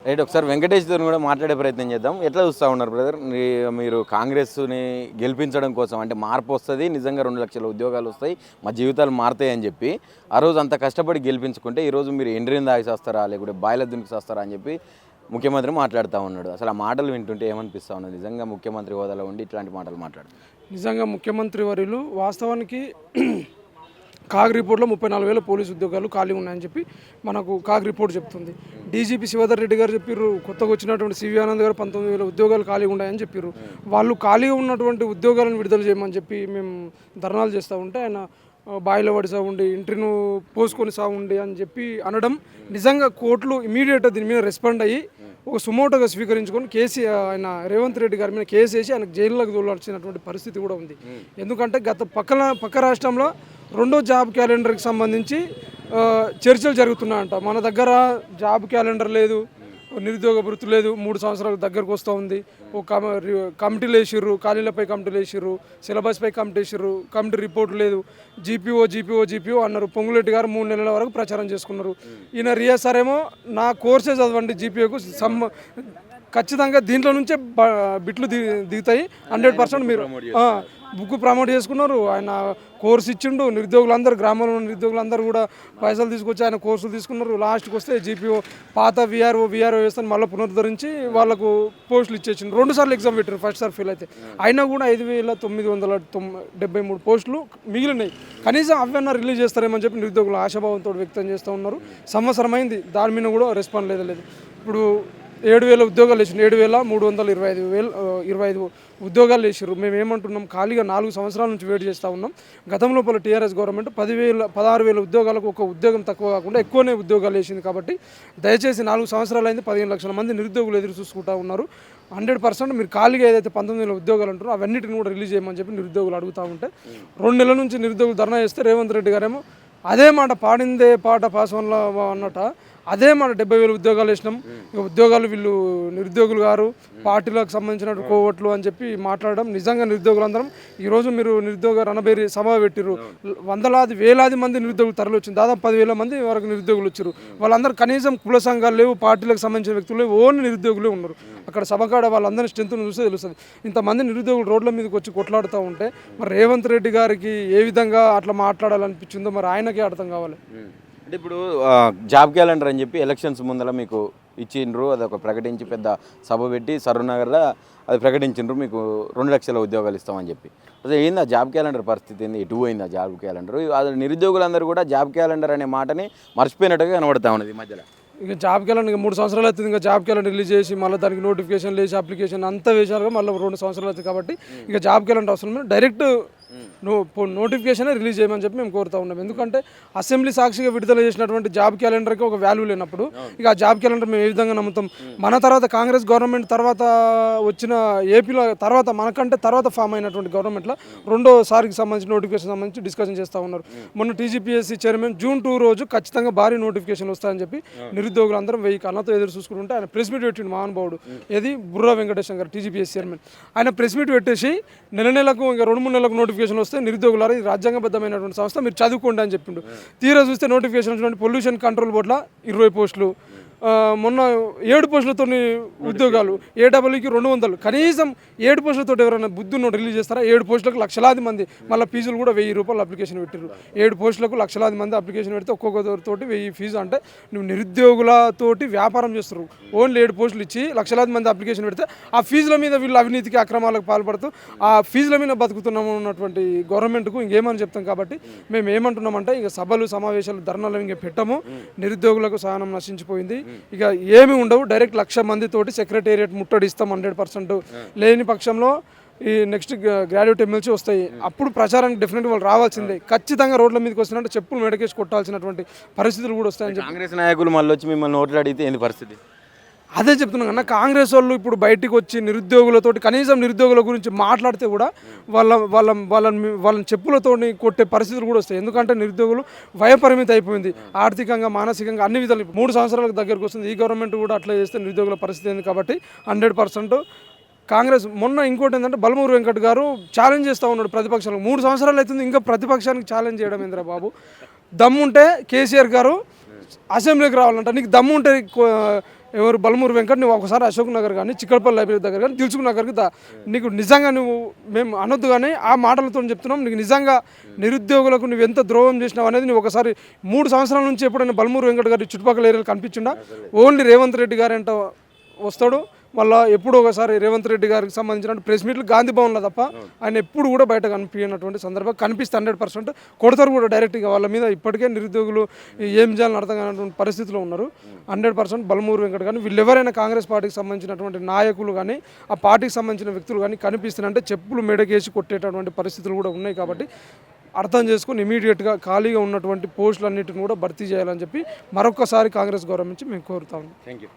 Right, ఒకసారి వెంకటేష్తో కూడా మాట్లాడే ప్రయత్నం చేద్దాం. ఎట్లా చూస్తూ ఉన్నారు బ్రదర్, మీరు కాంగ్రెస్ని గెలిపించడం కోసం, అంటే మార్పు వస్తుంది, నిజంగా 2 లక్షల ఉద్యోగాలు వస్తాయి, మా జీవితాలు మారుతాయి అని చెప్పి ఆ రోజు అంత కష్టపడి గెలిపించుకుంటే ఈరోజు మీరు ఎండ్రీని దాగి వస్తారా లేకుంటే బాయిల దునికి వస్తారా అని చెప్పి ముఖ్యమంత్రి మాట్లాడుతూ ఉన్నాడు. అసలు ఆ మాటలు వింటుంటే ఏమనిపిస్తూ ఉన్నది? నిజంగా ముఖ్యమంత్రి హోదాలో ఉండి ఇట్లాంటి మాటలు మాట్లాడు. నిజంగా ముఖ్యమంత్రి వర్యులు వాస్తవానికి కాగ్ రిపోర్ట్లో 34,000 పోలీసు ఉద్యోగాలు ఖాళీ ఉన్నాయని చెప్పి మనకు కాగ్ రిపోర్ట్ చెప్తుంది. డీజీపీ శివధర్ రెడ్డి గారు చెప్పారు, కొత్తగా వచ్చినటువంటి సివి ఆనంద్ గారు 19,000 ఉద్యోగాలు ఖాళీ ఉన్నాయని చెప్పారు. వాళ్ళు ఖాళీగా ఉన్నటువంటి ఉద్యోగాలను విడుదల చేయమని చెప్పి మేము ధర్నాలు చేస్తూ ఉంటే ఆయన బాయిలో పడి సాగుండి ఇంటర్వ్యూ పోసుకొని సాగుండి అని చెప్పి అనడం, నిజంగా కోర్టులు ఇమీడియట్గా దీని మీద రెస్పాండ్ అయ్యి ఒక సుమోటోగా స్వీకరించుకొని ఆయన రేవంత్ రెడ్డి గారి మీద కేసు వేసి ఆయనకు జైల్లోకి దూలాల్సినటువంటి పరిస్థితి కూడా ఉంది. ఎందుకంటే పక్క రాష్ట్రంలో 2వ జాబ్ క్యాలెండర్కి సంబంధించి చర్చలు జరుగుతున్నాయంట. మన దగ్గర జాబ్ క్యాలెండర్ లేదు, నిరుద్యోగ వృత్తి లేదు, 3 సంవత్సరాల దగ్గరకు వస్తూ ఉంది. ఒక కమిటీలు వేసిర్రు, ఖాళీలపై కమిటీలు వేసిర్రు, సిలబస్పై కమిటీ వేసిర్రు, కమిటీ రిపోర్ట్ లేదు, జీపీఓ అన్నారు. పొంగులేటి గారు 3 నెలల వరకు ప్రచారం చేసుకున్నారు. ఈయన రియాజ్ సార్ ఏమో నా కోర్సే చదవండి, జీపీఓకు ఖచ్చితంగా దీంట్లో నుంచే బిట్లు దిగుతాయి 100% మీరు బుక్ ప్రమోట్ చేసుకున్నారు. ఆయన కోర్సు ఇచ్చిండు, నిరుద్యోగులందరూ గ్రామంలో ఉన్న నిరుద్యోగులందరూ కూడా పైసలు తీసుకొచ్చి ఆయన కోర్సులు తీసుకున్నారు. లాస్ట్కి వస్తే జీపీఓ పాత విఆర్ఓ వ్యవస్థను మళ్ళీ పునరుద్ధరించి వాళ్ళకు పోస్టులు ఇచ్చేసిండు. 2 సార్లు ఎగ్జామ్ పెట్టారు, ఫస్ట్ సార్ ఫెయిల్ అయితే. అయినా కూడా 5,973 పోస్టులు మిగిలినాయి. కనీసం అవన్నీ రిలీజ్ చేస్తారేమని చెప్పి నిరుద్యోగులు ఆశాభావంతో వ్యక్తం చేస్తూ ఉన్నారు. సంవత్సరం అయింది, దాని మీద కూడా రెస్పాండ్ లేదు. ఇప్పుడు 7,000 ఉద్యోగాలు వేసారు, 7,325 ఉద్యోగాలు వేసారు. మేము ఏమంటున్నాం, ఖాళీగా 4 సంవత్సరాల నుంచి వెయిట్ చేస్తూ ఉన్నాం. గతంలో టీఆర్ఎస్ గవర్నమెంట్ 16,000 ఉద్యోగాలకు ఒక ఉద్యోగం తక్కువ కాకుండా ఎక్కువనే ఉద్యోగాలు వేసింది. కాబట్టి దయచేసి 4 సంవత్సరాలు అయింది, 15 లక్షల మంది నిరుద్యోగులు ఎదురు చూసుకుంటూ ఉన్నారు. 100% మీరు ఖాళీగా ఏదైతే 19,000 ఉద్యోగాలు అంటారో అవన్నిటిని కూడా రిలీజ్ చేయమని చెప్పి నిరుద్యోగులు అడుగుతూ ఉంటే 2 నెలల నుంచి నిరుద్యోగులు ధర్నా చేస్తే రేవంత్ రెడ్డి గారేమో అదే మాట, పాడిందే పాట పాసంలో అన్నట అదే మాట 70,000 ఉద్యోగాలు వేసినాం, ఉద్యోగాలు వీళ్ళు నిరుద్యోగులు గారు పార్టీలకు సంబంధించిన కోవట్లు అని చెప్పి మాట్లాడడం. నిజంగా నిరుద్యోగులందరం ఈరోజు మీరు నిరుద్యోగ రణబేరి సభ పెట్టిరు, వేలాది మంది నిరుద్యోగులు తరలి వచ్చింది, దాదాపు 10,000 మంది వరకు నిరుద్యోగులు వచ్చారు. వాళ్ళందరూ కనీసం కుల సంఘాలు లేవు, పార్టీలకు సంబంధించిన వ్యక్తులు లేవు, ఓన్లీ నిరుద్యోగులే ఉన్నారు. అక్కడ సభకాడ వాళ్ళందరినీ స్ట్రెంత్ను చూస్తే తెలుస్తుంది. ఇంతమంది నిరుద్యోగులు రోడ్ల మీదకి వచ్చి కొట్లాడుతూ ఉంటే మరి రేవంత్ రెడ్డి గారికి ఏ విధంగా అట్లా మాట్లాడాలనిపించిందో మరి ఆయనకే అర్థం కావాలి. అంటే ఇప్పుడు జాబ్ క్యాలెండర్ అని చెప్పి ఎలక్షన్స్ ముందర మీకు ఇచ్చిండ్రు, అది ఒక ప్రకటించి పెద్ద సభ పెట్టి సరూనగర్లో అది ప్రకటించిండ్రు, మీకు 2 లక్షల ఉద్యోగాలు ఇస్తామని చెప్పి. అసలు ఏంది ఆ జాబ్ క్యాలెండర్ పరిస్థితి ఏంది, ఎటు పోయింది ఆ జాబ్ క్యాలెండర్? అది నిరుద్యోగులందరూ కూడా జాబ్ క్యాలెండర్ అనే మాటని మర్చిపోయినట్టుగా కనబడతా ఉన్నది ఈ మధ్యలో. ఇక జాబ్ క్యాలెండర్ 3 సంవత్సరాలు అవుతుంది, ఇంకా జాబ్ క్యాలెండర్ రిలీజ్ చేసి మళ్ళీ దానికి నోటిఫికేషన్ వేసి అప్లికేషన్ అంతా వేసారుగా మళ్ళీ 2 సంవత్సరాలు అవుతుంది. కాబట్టి ఇక జాబ్ క్యాలెండర్ అవసరం, డైరెక్ట్ నోటిఫికేషన్ రిలీజ్ చేయమని చెప్పి మేము కోరుతా ఉన్నాం. ఎందుకంటే అసెంబ్లీ సాక్షిగా విడుదల చేసినటువంటి జాబ్ క్యాలెండర్కి ఒక వాల్యూ లేనప్పుడు ఇక ఆ జాబ్ క్యాలెండర్ మేము ఏ విధంగా నమ్ముతాం? మన తర్వాత కాంగ్రెస్ గవర్నమెంట్ తర్వాత వచ్చిన ఏపీలో తర్వాత మనకంటే తర్వాత ఫామ్ అయినటువంటి గవర్నమెంట్లో 2వసారికి సంబంధించి నోటిఫికేషన్ సంబంధించి డిస్కషన్ చేస్తూ ఉన్నారు. మొన్న టీజీపీఎస్సీ చైర్మన్ జూన్ 2 రోజు ఖచ్చితంగా భారీ నోటిఫికేషన్ వస్తాయని చెప్పి నిరుద్యోగులందరం 1000 కళ్ళతో ఎదురు చూసుకుంటుంటే ఆయన ప్రెస్ మీట్ పెట్టిండు మహానుభావుడు. ఏది బుర్రా వెంకటేశ్వర గారు టీజీపీఎస్సీ చైర్మన్. ఆయన ప్రెస్ మీట్ పెట్టేసి నెలకు ఇంకా 2-3 నెలలకు నోటిఫికేషన్ వస్తే నిరుద్యోగులారా ఇది రాజ్యాంగబద్ధమైనటువంటి సంస్థ, మీరు చదువుకోండి అని చెప్పిండు. తీరా చూస్తే నోటిఫికేషన్ వచ్చినటువంటి పొల్యూషన్ కంట్రోల్ బోర్డులో 20 పోస్టులు, మొన్న 7 పోస్టులతో ఉద్యోగాలు, ఏడబ్ల్యూకి 200, కనీసం 7 పోస్టులతో ఎవరైనా బుద్ధున్న రిలీజ్ చేస్తారా? 7 పోస్టులకు లక్షలాది మంది, మళ్ళీ ఫీజులు కూడా 1000 రూపాయలు అప్లికేషన్ పెట్టారు. 7 పోస్టులకు లక్షలాది మంది అప్లికేషన్ పెడితే ఒక్కొక్కతోటి 1000 ఫీజు. అంటే నువ్వు నిరుద్యోగులతోటి వ్యాపారం చేస్తారు. ఓన్లీ 7 పోస్టులు ఇచ్చి లక్షలాది మంది అప్లికేషన్ పెడితే ఆ ఫీజుల మీద వీళ్ళు అవినీతికి అక్రమాలకు పాల్పడుతూ ఆ ఫీజుల మీద బతుకుతున్నాము ఉన్నటువంటి గవర్నమెంట్కు ఇంకేమని చెప్తాం. కాబట్టి మేము ఏమంటున్నామంటే ఇక సభలు సమావేశాలు ధర్నాలు ఇంక పెట్టము, నిరుద్యోగులకు సహనం నశించిపోయింది, ఇక ఏమి ఉండవు, డైరెక్ట్ 1,00,000 మందితోటి సెక్రటేరియట్ ముట్టడిస్తాం 100%. లేని పక్షంలో ఈ నెక్స్ట్ గ్రాడ్యుయేట్ ఎమ్మెల్సీ వస్తాయి, అప్పుడు ప్రచారానికి డెఫినెట్గా వాళ్ళు రావాల్సిందే. ఖచ్చితంగా రోడ్ల మీదకి వస్తున్నట్టు చెప్పులు మెడకేసి కొట్టాల్సినటువంటి పరిస్థితులు కూడా వస్తాయని కాంగ్రెస్ నాయకులు మళ్ళీ వచ్చి మిమ్మల్ని ఓట్లు అడిగితే ఏంది పరిస్థితి? అదే చెప్తున్నాం కన్నా, కాంగ్రెస్ వాళ్ళు ఇప్పుడు బయటికి వచ్చి నిరుద్యోగులతోటి కనీసం నిరుద్యోగుల గురించి మాట్లాడితే కూడా వాళ్ళని చెప్పులతో కొట్టే పరిస్థితులు కూడా వస్తాయి. ఎందుకంటే నిరుద్యోగులు వయపరిమితి అయిపోయింది, ఆర్థికంగా మానసికంగా అన్ని విధాలు. 3 సంవత్సరాలకు దగ్గరకు వస్తుంది, ఈ గవర్నమెంట్ కూడా అట్లా చేస్తే నిరుద్యోగుల పరిస్థితి ఏంది? కాబట్టి 100% కాంగ్రెస్. మొన్న ఇంకోటి ఏంటంటే బలమూరు వెంకట్ గారు ఛాలెంజ్ చేస్తూ ఉన్నాడు ప్రతిపక్షాలకు. 3 సంవత్సరాలు అవుతుంది, ఇంకా ప్రతిపక్షానికి ఛాలెంజ్ చేయడం ఏంద్రా బాబు? దమ్ముంటే కేసీఆర్ గారు అసెంబ్లీకి రావాలంట, నీకు దమ్ము ఉంటే ఎవరు బలమూరు వెంకట్ నువ్వు ఒకసారి అశోక్ నగర్ కానీ చిక్కడపల్లి లైబ్రరీ దగ్గర కానీ దిల్సుఖ్ నగర్కి నీకు నిజంగా నువ్వు మేము అనొద్దు కానీ ఆ మాటలతో చెప్తున్నాం, నీకు నిజంగా నిరుద్యోగులకు నువ్వు ఎంత ద్రోహం చేసినావు అనేది నువ్వు ఒకసారి 3 సంవత్సరాల నుంచి ఎప్పుడైనా బలమూరు వెంకట్ గారి చుట్టుపక్కల ఏరియాలు కనిపించిండా? ఓన్లీ రేవంత్ రెడ్డి గారు అంటే వస్తాడు, మళ్ళీ ఎప్పుడు ఒకసారి రేవంత్ రెడ్డి గారికి సంబంధించిన ప్రెస్ మీట్లు గాంధీ భవన్లో తప్ప ఆయన ఎప్పుడు కూడా బయట కనిపించినటువంటి సందర్భం కనిపిస్తే 100% కొడతారు కూడా డైరెక్ట్గా. వాళ్ళ మీద ఇప్పటికే నిరుద్యోగులు ఏం చేయాలని అర్థం కానటువంటి పరిస్థితిలో ఉన్నారు. 100% బలమూరు వెంకట్ కానీ వీళ్ళు ఎవరైనా కాంగ్రెస్ పార్టీకి సంబంధించినటువంటి నాయకులు కానీ ఆ పార్టీకి సంబంధించిన వ్యక్తులు కానీ కనిపిస్తున్నారంటే చెప్పులు మెడకేసి కొట్టేటటువంటి పరిస్థితులు కూడా ఉన్నాయి. కాబట్టి అర్థం చేసుకుని ఇమీడియట్గా ఖాళీగా ఉన్నటువంటి పోస్టులన్నింటిని కూడా భర్తీ చేయాలని చెప్పి మరొకసారి కాంగ్రెస్ గవర్నమెంట్ నుంచి మేము కోరుతాము. Thank you.